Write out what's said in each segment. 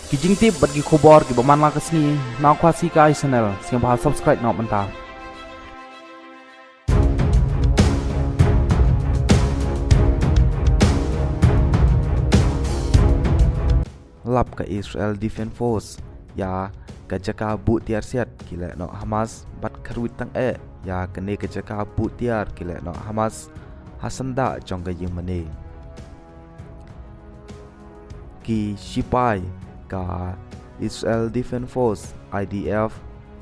Kijing tip bagi kubor ki baman la kesni na kwasi ka channel sing bahal subscribe na mentah. Lap ke Israel Defense Force ya kejaka but tiar siat kile no Hamas bat kerwit tang ya kene kejaka but tiar kile no Hamas hasanda jong ke yeng mane ki sipai ka Israel Defense Force IDF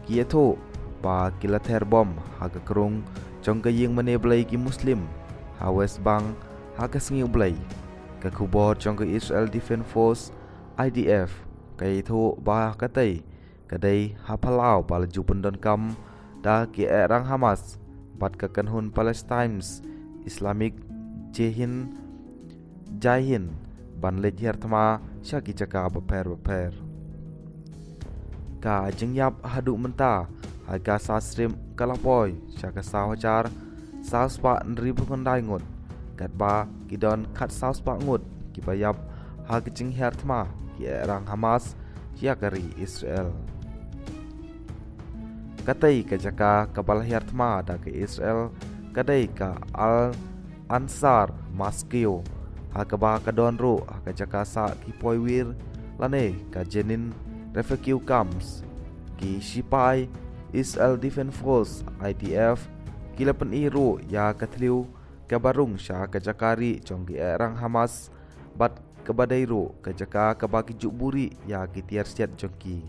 ki eto ba kila ter bom haga kerung jong ke yeng mane blai ki muslim ha West Bank haga singi blai ke kubor jong ke Israel Defense Force IDF kai thu ba katai kadai hapalau bal jupun don kam da ki erang Hamas bat ka kanhun Palestines Islamic Jahin ban lejher thma syaki caka beper ka jengyap hadu menta haga sasrim kalapoy syaka sahocar sauspa nribu kondai ngut katba kidon khat sauspa ngut kibayap haga jengher thma ki erang Hamas kari Israel katai ka jaka kabal hertma da ke Israel kadai ka Al Ansar Maskio hakaba ka donro ka jaka sa ki poiwir lane ka Jenin refugee camps ki sipai Israel Defense Force IDF kilapan iru ya kathliu kabarung sya ka jakari jonggi erang Hamas bat kabadairu ka jaka kabaki juburi ya ki tiar siat jongki